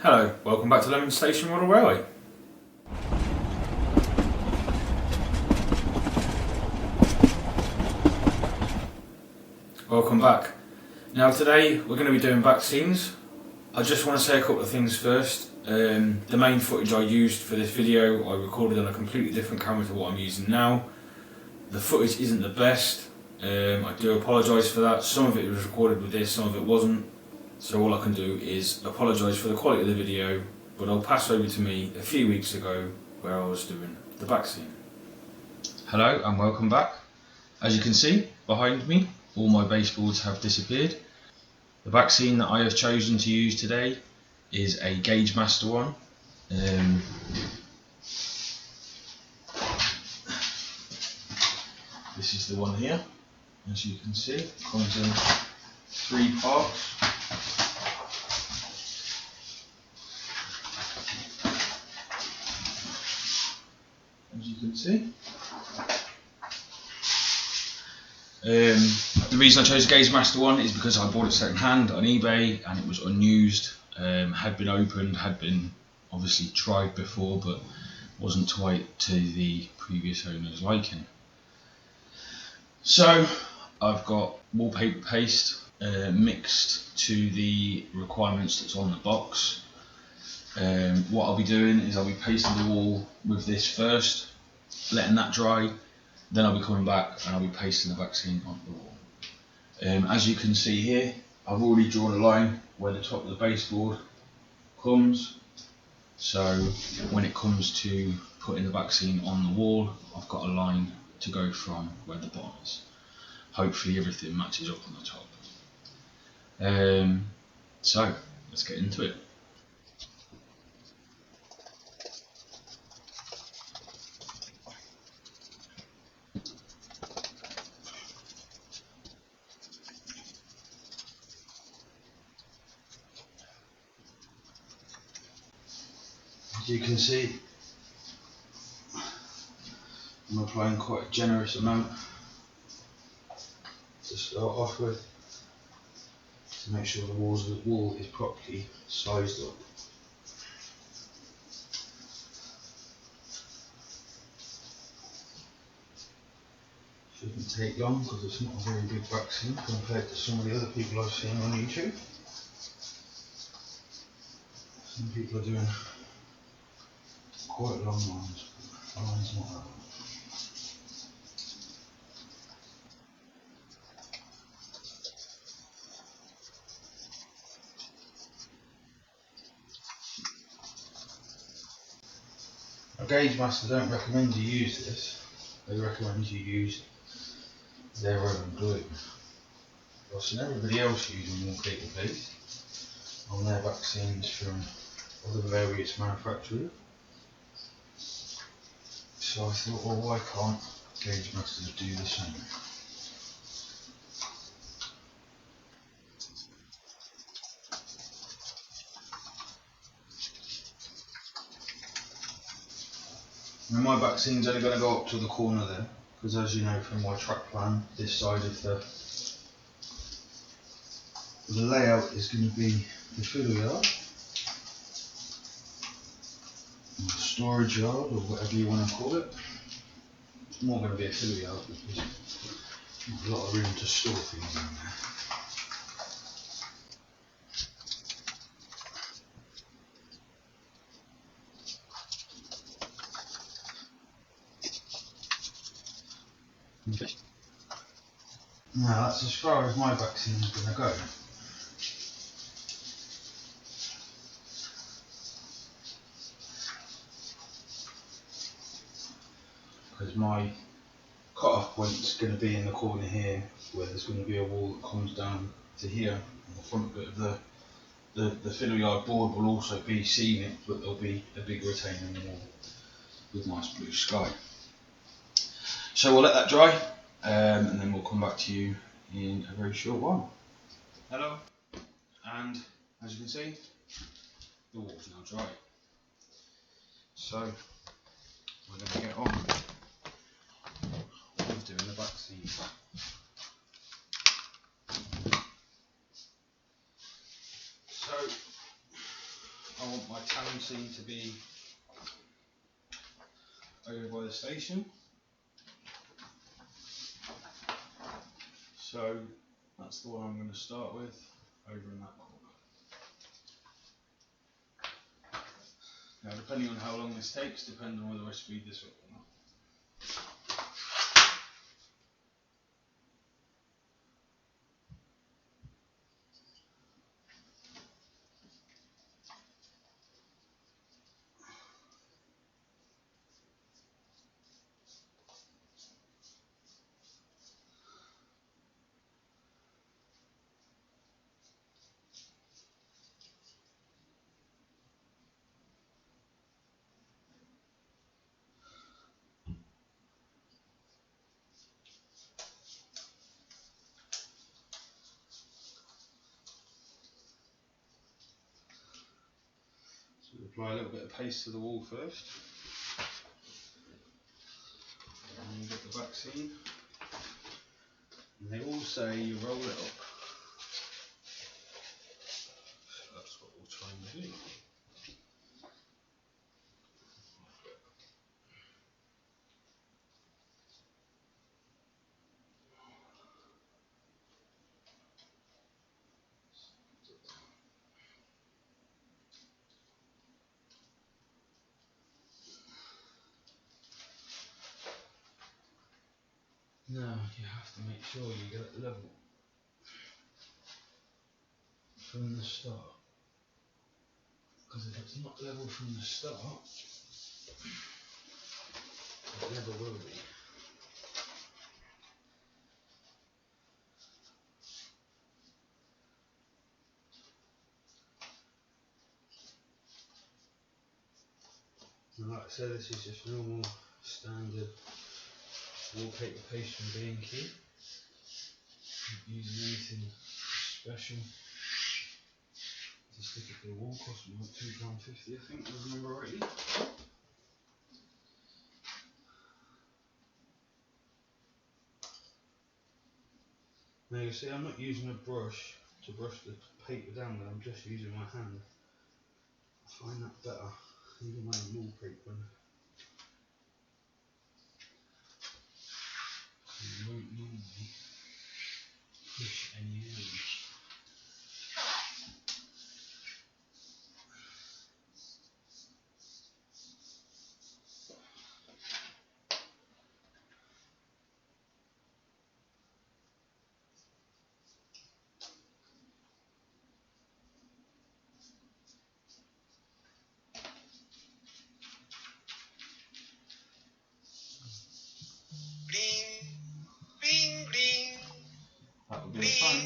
Hello, welcome back to Lemon Station Model Railway. Welcome back. Now today we're going to be doing back scenes. I just want to say a couple of things first. The main footage I used for this video I recorded on a completely different camera to what I'm using now. The footage isn't the best. I do apologise for that. Some of it was recorded with this, some of it wasn't. So all I can do is apologise for the quality of the video, but I'll pass over to me a few weeks ago where I was doing the back scene. Hello and welcome back. As you can see behind me, all my baseboards have disappeared. The back scene that I have chosen to use today is a Gauge Master one. This is the one here. As you can see, it comes in 3 parts. As you can see. The reason I chose a Gauge Master one is because I bought it second hand on eBay and it was unused, had been opened, had been obviously tried before, but wasn't quite to the previous owner's liking. So I've got wallpaper paste mixed to the requirements that's on the box. What I'll be doing is I'll be pasting the wall with this first, letting that dry, then I'll be coming back and I'll be pasting the back scene onto the wall. As you can see here, I've already drawn a line where the top of the baseboard comes, so when it comes to putting the back scene on the wall, I've got a line to go from where the bottom is. Hopefully everything matches up on the top. So let's get into it. As you can see, I'm applying quite a generous amount to start off with, to make sure the wall is properly sized up. Shouldn't take long because it's not a very big back scene compared to some of the other people I've seen on YouTube. Some people are doing quite long lines, but mine's not that long. A Gauge Master don't recommend you use this, they recommend you use their own glue. I've seen everybody else using wallpaper paste on their back scenes from other various manufacturers. So I thought, well, why can't Gauge Masters do the same? Now my back scene's only going to go up to the corner there, because as you know from my track plan, this side of the layout is going to be the fiddle yard, or the storage yard, or whatever you want to call it. It's more going to be a fiddle yard because there's a lot of room to store things in there. Now that's as far as my back scene is going to go. Because my cut-off point is going to be in the corner here, where there's going to be a wall that comes down to here. And the front bit of the fiddle yard board will also be scenic, but there'll be a big retaining wall with nice blue sky. So we'll let that dry, and then we'll come back to you in a very short while. Hello, and as you can see, the wall's now dry. So we're going to get on with doing the back scene. So I want my town scene to be over by the station. So that's the one I'm going to start with, over in that corner. Now, depending on how long this takes, depends on whether I speed this up or not. So we apply a little bit of paste to the wall first. And you get the back seam. And they all say you roll it up. So that's what we'll try and do. Now you have to make sure you get it level from the start, because if it's not level from the start, it never will be. And like I said, this is just normal standard wallpaper paste from B&Q. Not using anything special to stick it to the wall. Cost me like £2.50, I think, if I remember rightly. Now you see, I'm not using a brush to brush the paper down with, I'm just using my hand. I find that better, even when I'm wallpapering. You won't normally push any area. That would be the fun.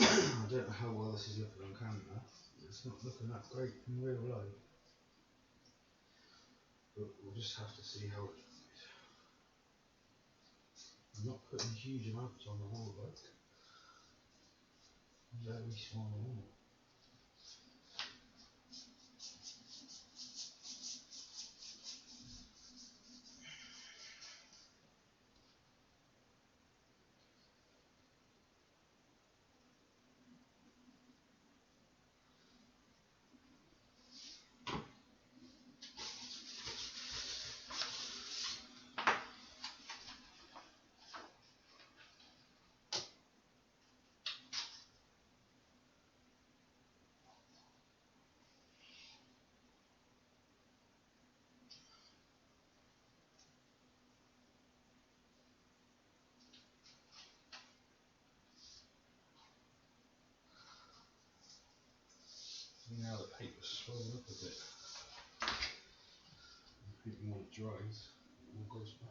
I don't know how well this is looking on camera. It's not looking that great in real life, but we'll just have to see how it goes. I'm not putting huge amounts on the wall, like very small wall. Now the paper's swelled up a bit. I think when it dries, it all goes back.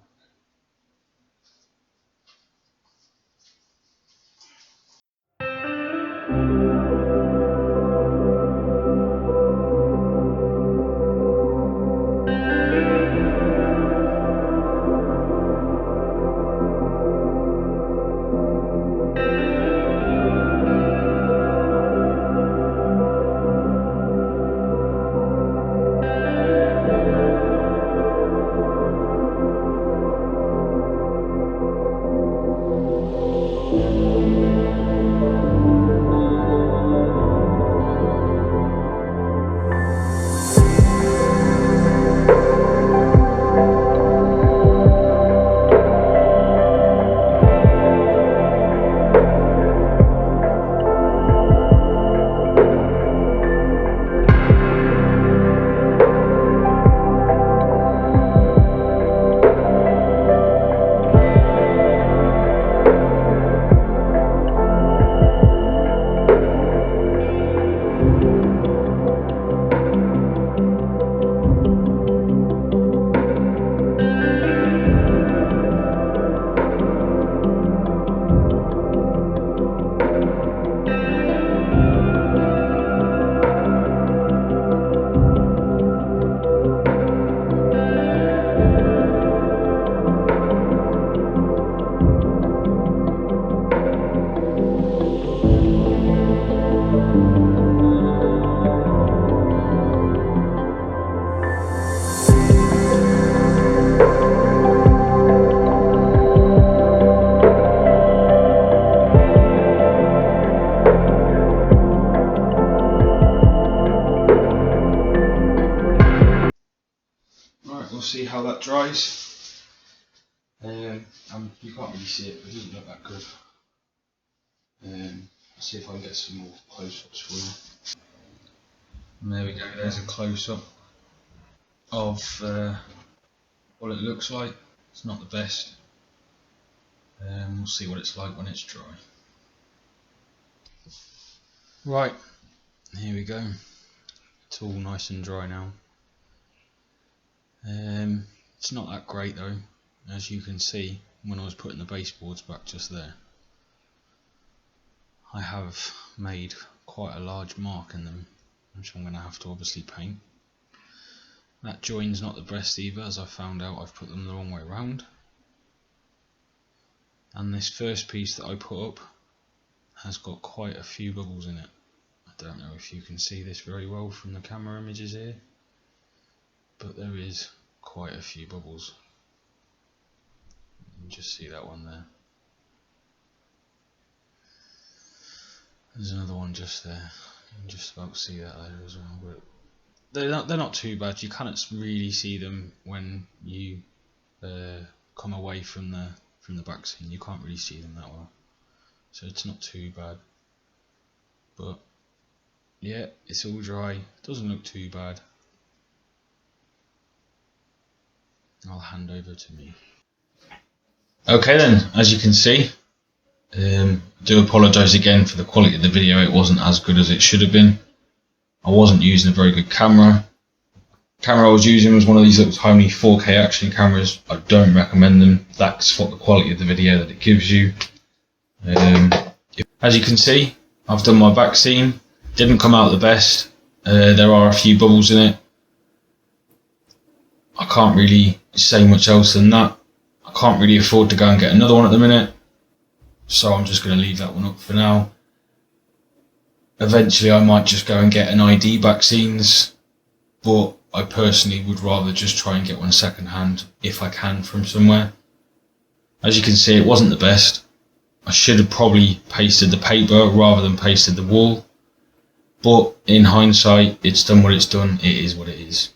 We'll see how that dries. You can't really see it, but it doesn't look that good. Let's see if I can get some more close-ups for you. And there we go, there's a close-up of what it looks like. It's not the best. We'll see what it's like when it's dry. Right, here we go. It's all nice and dry now. It's not that great though, as you can see when I was putting the baseboards back just there. I have made quite a large mark in them, which I'm going to have to obviously paint. That join's not the best either, as I found out I've put them the wrong way around. And this first piece that I put up has got quite a few bubbles in it. I don't know if you can see this very well from the camera images here, but there is quite a few bubbles. You can just see that one there. There's another one just there. You can just about see that there as well. But they're not too bad. You can't really see them when you come away from the back scene. You can't really see them that well, so it's not too bad. But yeah, it's all dry. Doesn't look too bad. I'll hand over to me. Okay then, as you can see, do apologise again for the quality of the video. It wasn't as good as it should have been. I wasn't using a very good camera. The camera I was using was one of these little tiny 4K action cameras. I don't recommend them. That's what the quality of the video that it gives you. As you can see, I've done my back scene. Didn't come out the best. There are a few bubbles in it. I can't really say much else than that. I can't really afford to go and get another one at the minute, so I'm just going to leave that one up for now. Eventually I might just go and get an ID back scenes, but I personally would rather just try and get one second hand if I can from somewhere. As you can see, it wasn't the best. I should have probably pasted the paper rather than pasted the wall, but in hindsight it's done what it's done. It is what it is.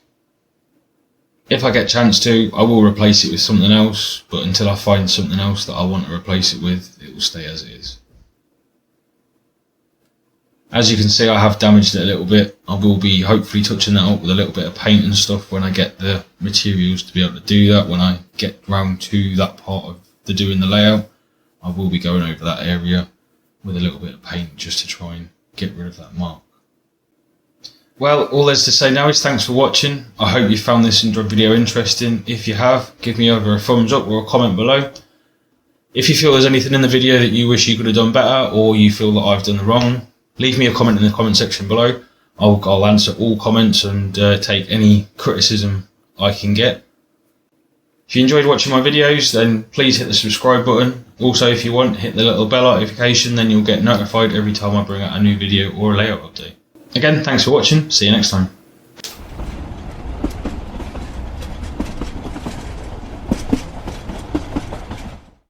If I get a chance to, I will replace it with something else, but until I find something else that I want to replace it with, it will stay as it is. As you can see, I have damaged it a little bit. I will be hopefully touching that up with a little bit of paint and stuff when I get the materials to be able to do that. When I get round to that part of doing the layout, I will be going over that area with a little bit of paint just to try and get rid of that mark. Well, all there's to say now is thanks for watching. I hope you found this video interesting. If you have, give me either a thumbs up or a comment below. If you feel there's anything in the video that you wish you could have done better, or you feel that I've done the wrong, leave me a comment in the comment section below. I'll answer all comments and take any criticism I can get. If you enjoyed watching my videos, then please hit the subscribe button. Also, if you want, hit the little bell notification, then you'll get notified every time I bring out a new video or a layout update. Again, thanks for watching. See you next time.